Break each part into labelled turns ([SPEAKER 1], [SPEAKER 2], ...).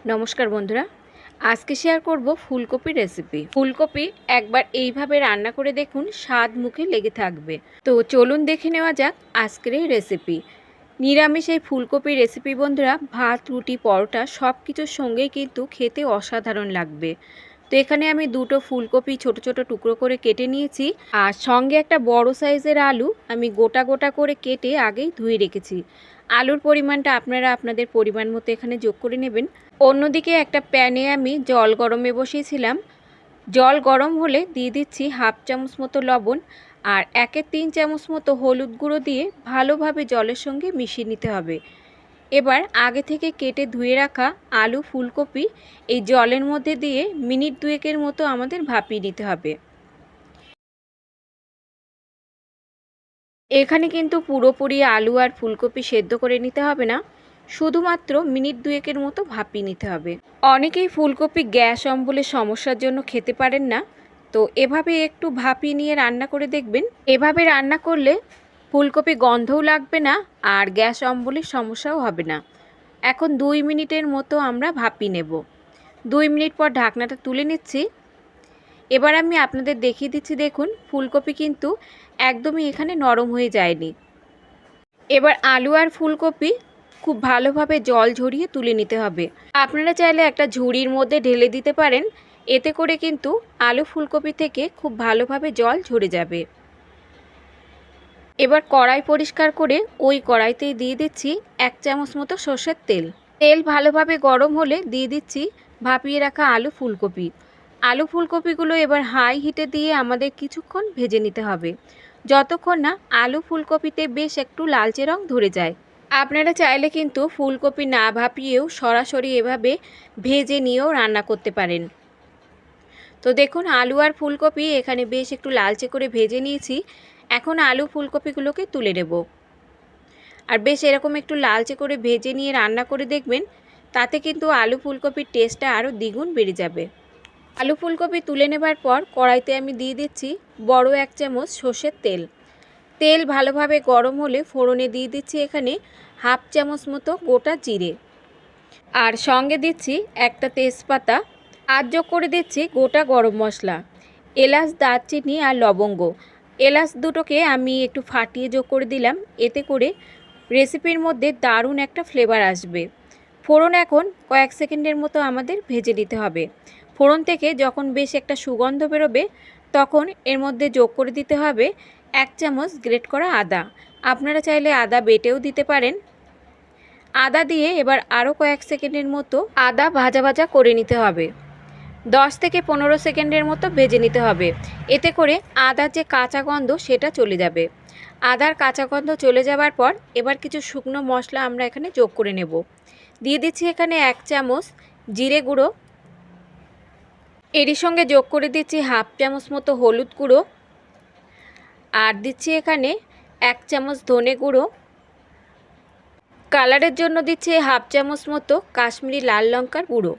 [SPEAKER 1] নমস্কার বন্ধুরা, আজকে শেয়ার করব ফুলকপির রেসিপি। ফুলকপি একবার এইভাবে রান্না করে দেখুন, স্বাদ মুখে লেগে থাকবে। তো চলুন দেখে নেওয়া যাক আজকের এই রেসিপি। নিরামিষ এই ফুলকপির রেসিপি বন্ধুরা ভাত, রুটি, পরোটা সব কিছুর সঙ্গেই কিন্তু খেতে অসাধারণ লাগবে। তো এখানে আমি দুটো ফুলকপি ছোট ছোট টুকরো করে কেটে নিয়েছি, আর সঙ্গে একটা বড় সাইজের আলু আমি গোটা গোটা করে কেটে আগেই ধুয়ে রেখেছি। আলুর পরিমাণটা আপনারা আপনাদের পরিমাণ মতো এখানে যোগ করে নেবেন। অন্যদিকে একটা প্যানে আমি জল গরমে বসিয়েছিলাম। জল গরম হলে দিয়ে দিচ্ছি হাফ চামচ মতো লবণ আর 1-3 চামচ মতো হলুদ গুঁড়ো দিয়ে ভালোভাবে জলের সঙ্গে মিশিয়ে নিতে হবে। এবার আগে থেকে কেটে ধুয়ে রাখা আলু, ফুলকপি এই জলের মধ্যে দিয়ে মিনিট দুয়েকের মতো আমাদের ভাপিয়ে নিতে হবে। এখানে কিন্তু পুরোপুরি আলু আর ফুলকপি সেদ্ধ করে নিতে হবে না, শুধুমাত্র মিনিট দুয়েকের মতো ভাপিয়ে নিতে হবে। অনেকেই ফুলকপি গ্যাস অম্বলের সমস্যার জন্য খেতে পারেন না, তো এভাবে একটু ভাপিয়ে নিয়ে রান্না করে দেখবেন। এভাবে রান্না করলে ফুলকপি গন্ধও লাগবে না আর গ্যাস অম্বলের সমস্যাও হবে না। এখন 2 মিনিটের মতো আমরা ভাপিয়ে নেব। 2 মিনিট পর ঢাকনাটা তুলে নিচ্ছি। এবার আমি আপনাদের দেখিয়ে দিচ্ছি, দেখুন ফুলকপি কিন্তু একদমই এখানে নরম হয়ে যায়নি। এবার আলু আর ফুলকপি খুব ভালোভাবে জল ঝরিয়ে তুলে নিতে হবে। আপনারা চাইলে একটা ঝুড়ির মধ্যে ঢেলে দিতে পারেন, এতে করে কিন্তু আলু ফুলকপি থেকে খুব ভালোভাবে জল ঝরে যাবে। এবার কড়াই পরিষ্কার করে ওই কড়াইতেই দিয়ে দিচ্ছি 1 চামচ মতো সর্ষের তেল। তেল ভালোভাবে গরম হলে দিয়ে দিচ্ছি ভাপিয়ে রাখা আলু ফুলকপি। আলু ফুলকপিগুলো এবার হাই হিটে দিয়ে আমাদের কিছুক্ষণ ভেজে নিতে হবে, যতক্ষণ না আলু ফুলকপিতে বেশ একটু লালচে রং ধরে যায়। আপনারা চাইলে কিন্তু ফুলকপি না ভাপিয়েও সরাসরি এভাবে ভেজে নিয়েও রান্না করতে পারেন। তো দেখুন আলু আর ফুলকপি এখানে বেশ একটু লালচে করে ভেজে নিয়েছি। এখন আলু ফুলকপিগুলোকে তুলে নেব। আর বেশ এরকম একটু লালচে করে ভেজে নিয়ে রান্না করে দেখবেন, তাতে কিন্তু আলু ফুলকপির টেস্টটা আরও দ্বিগুণ বেড়ে যাবে। আলু ফুলকপি তুলে নেবার পর কড়াইতে আমি দিয়ে দিচ্ছি বড় 1 চামচ সর্ষের তেল। তেল ভালোভাবে গরম হলে ফোড়নে দিয়ে দিচ্ছি এখানে হাফ চামচ মতো গোটা জিরে, আর সঙ্গে দিচ্ছি একটা তেজপাতা, আর যোগ করে দিচ্ছি গোটা গরম মশলা, এলাচ, দারচিনি আর লবঙ্গ। এলাচ দুটোকে আমি একটু ফাটিয়ে যোগ করে দিলাম, এতে করে রেসিপির মধ্যে দারুণ একটা ফ্লেভার আসবে। ফোড়ন এখন কয়েক সেকেন্ডের মতো আমাদের ভেজে নিতে হবে। ফোড়ন থেকে যখন বেশ একটা সুগন্ধ বেরোবে, তখন এর মধ্যে যোগ করে দিতে হবে 1 চামচ গ্রেট করা আদা। আপনারা চাইলে আদা বেটেও দিতে পারেন। আদা দিয়ে এবার আরও কয়েক সেকেন্ডের মতো আদা ভাজা ভাজা করে নিতে হবে। 10 থেকে 15 সেকেন্ডের মতো ভেজে নিতে হবে, এতে করে আদার যে কাঁচা গন্ধ সেটা চলে যাবে। আদার কাঁচা গন্ধ চলে যাবার পর এবার কিছু শুকনো মশলা আমরা এখানে যোগ করে নেব। দিয়ে দিচ্ছি এখানে 1 চামচ জিরে গুঁড়ো, এরই সঙ্গে যোগ করে দিচ্ছি হাফ চামচ মতো হলুদ গুঁড়ো, আর দিচ্ছি এখানে 1 চামচ ধনে গুঁড়ো, কালারের জন্য দিচ্ছি হাফ চামচ মতো কাশ্মীরি লাল লঙ্কার গুঁড়ো,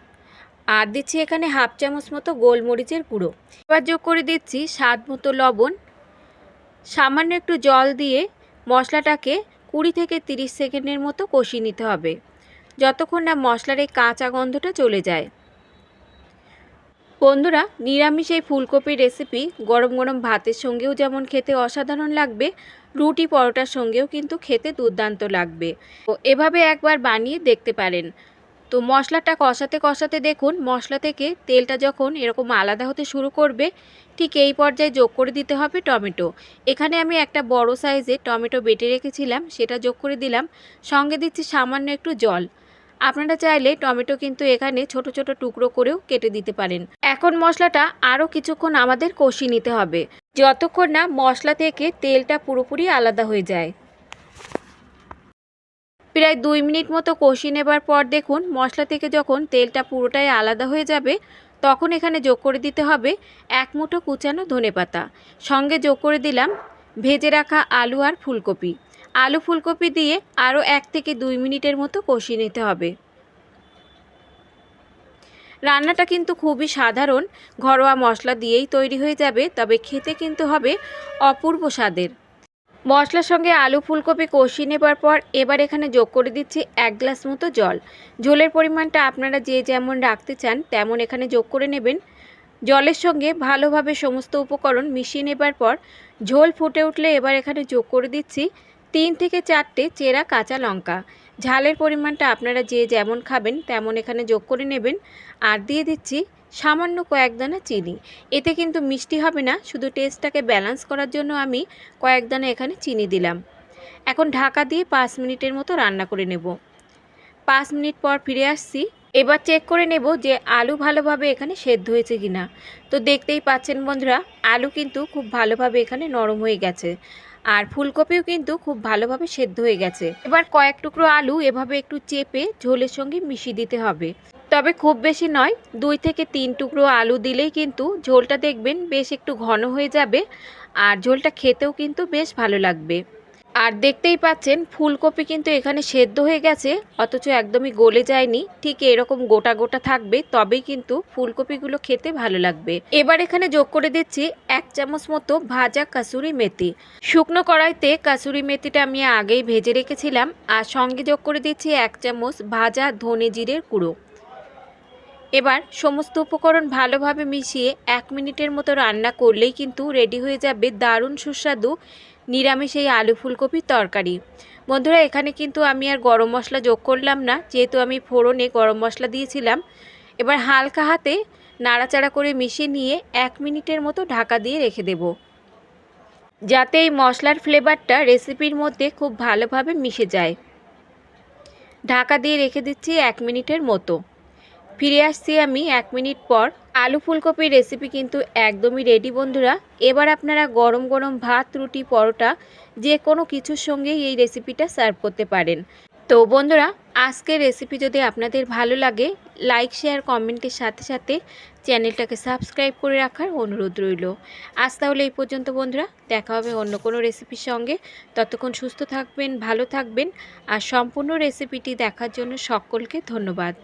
[SPEAKER 1] আর দিচ্ছি এখানে হাফ চামচ মতো গোলমরিচের গুঁড়ো। এবার যোগ করে দিচ্ছি স্বাদ মতো লবণ। সামান্য একটু জল দিয়ে মশলাটাকে 20 থেকে 30 সেকেন্ডের মতো কষিয়ে নিতে হবে, যতক্ষণ না মশলার এই কাঁচা গন্ধটা চলে যায়। বন্ধুরা, নিরামিষ এই ফুলকপির রেসিপি গরম গরম ভাতের সঙ্গেও যেমন খেতে অসাধারণ লাগবে, রুটি পরোটার সঙ্গেও কিন্তু খেতে দুর্দান্ত লাগবে। তো এভাবে একবার বানিয়ে দেখতে পারেন। তো মশলাটা কষাতে কষাতে দেখুন মশলা থেকে তেলটা যখন এরকম আলাদা হতে শুরু করবে, ঠিক এই পর্যায়ে যোগ করে দিতে হবে টমেটো। এখানে আমি একটা বড় সাইজে টমেটো বেটে রেখেছিলাম, সেটা যোগ করে দিলাম। সঙ্গে দিচ্ছি সামান্য একটু জল। আপনারা চাইলে টমেটো কিন্তু এখানে ছোট ছোট টুকরো করেও কেটে দিতে পারেন। এখন মশলাটা আরও কিছুক্ষণ আমাদের কষিয়ে নিতে হবে, যতক্ষণ না মশলা থেকে তেলটা পুরোপুরি আলাদা হয়ে যায়। প্রায় 2 মিনিট মতো কষিয়ে নেবার পর দেখুন মশলা থেকে যখন তেলটা পুরোটাই আলাদা হয়ে যাবে, তখন এখানে যোগ করে দিতে হবে 1 মুঠো কুচানো ধনেপাতা। সঙ্গে যোগ করে দিলাম ভেজে রাখা আলু আর ফুলকপি। আলু ফুলকপি দিয়ে আরও 1 থেকে 2 মিনিটের মতো কষিয়ে নিতে হবে। রান্নাটা কিন্তু খুবই সাধারণ, ঘরোয়া মশলা দিয়েই তৈরি হয়ে যাবে, তবে খেতে কিন্তু হবে অপূর্ব স্বাদের। মশলার সঙ্গে আলু ফুলকপি কষিয়ে নেবার পর এবার এখানে যোগ করে দিচ্ছি 1 গ্লাস মতো জল। ঝোলের পরিমাণটা আপনারা যে যেমন রাখতে চান তেমন এখানে যোগ করে নেবেন। জলের সঙ্গে ভালোভাবে সমস্ত উপকরণ মিশিয়ে নেবার পর ঝোল ফুটে উঠলে এবার এখানে যোগ করে দিচ্ছি 3 থেকে 4টে চেরা কাঁচা লঙ্কা। ঝালের পরিমাণটা আপনারা যে যেমন খাবেন তেমন এখানে যোগ করে নেবেন। আর দিয়ে দিচ্ছি সামান্য কয়েক দানা চিনি। এতে কিন্তু মিষ্টি হবে না, শুধু টেস্টটাকে ব্যালেন্স করার জন্য আমি কয়েক দানা এখানে চিনি দিলাম। এখন ঢাকা দিয়ে 5 মিনিটের মতো রান্না করে নেব। 5 মিনিট পর ফিরে আসছি। এবার চেক করে নেব যে আলু ভালোভাবে এখানে সেদ্ধ হয়েছে কিনা। তো দেখতেই পাচ্ছেন বন্ধুরা, আলু কিন্তু খুব ভালোভাবে এখানে নরম হয়ে গেছে, আর ফুলকপিও কিন্তু খুব ভালোভাবে সেদ্ধ হয়ে গেছে। এবার কয়েক টুকরো আলু এভাবে একটু চেপে ঝোলের সঙ্গে মিশিয়ে দিতে হবে, তবে খুব বেশি নয়। 2 থেকে 3 টুকরো আলু দিলেই কিন্তু ঝোলটা দেখবেন বেশ একটু ঘন হয়ে যাবে, আর ঝোলটা খেতেও কিন্তু বেশ ভালো লাগবে। আর দেখতেই পাচ্ছেন ফুলকপি কিন্তু এখানে সেদ্ধ হয়ে গেছে, অথচ একদমই গলে যায়নি। ঠিক এরকম গোটা গোটা থাকবে, তবেই কিন্তু ফুলকপিগুলো খেতে ভালো লাগবে। এবার এখানে যোগ করে দিচ্ছি 1 চামচ মতো ভাজা কাসুরি মেথি। শুকনো কড়াইতে কাসুরি মেথিটা আমি আগেই ভেজে রেখেছিলাম। আর সঙ্গে যোগ করে দিচ্ছি 1 চামচ ভাজা ধনে জিরের গুঁড়ো। এবার সমস্ত উপকরণ ভালোভাবে মিশিয়ে 1 মিনিটের মতো রান্না করলেই কিন্তু রেডি হয়ে যাবে দারুণ সুস্বাদু নিরামিষ এই আলু ফুলকপির তরকারি। বন্ধুরা, এখানে কিন্তু আমি আর গরম মশলা যোগ করলাম না, যেহেতু আমি ফোড়নে গরম মশলা দিয়েছিলাম। এবার হালকা হাতে নাড়াচাড়া করে মিশিয়ে নিয়ে 1 মিনিটের মতো ঢাকা দিয়ে রেখে দেব, যাতে এই মশলার ফ্লেভারটা রেসিপির মধ্যে খুব ভালোভাবে মিশে যায়। ঢাকা দিয়ে রেখে দিচ্ছি 1 মিনিটের মতো। ফিরে আসছি আমি 1 মিনিট পর। আলু ফুলকপির রেসিপি কিন্তু একদমই রেডি বন্ধুরা। এবার আপনারা গরম গরম ভাত, রুটি, পরোটা যে কোনো কিছুর সঙ্গেই এই রেসিপিটা সার্ভ করতে পারেন। তো বন্ধুরা, আজকের রেসিপি যদি আপনাদের ভালো লাগে, লাইক, শেয়ার, কমেন্টের সাথে সাথে চ্যানেলটাকে সাবস্ক্রাইব করে রাখার অনুরোধ রইল। আজ তাহলে এই পর্যন্ত বন্ধুরা, দেখা হবে অন্য কোনো রেসিপির সঙ্গে। ততক্ষণ সুস্থ থাকবেন, ভালো থাকবেন, আর সম্পূর্ণ রেসিপিটি দেখার জন্য সকলকে ধন্যবাদ।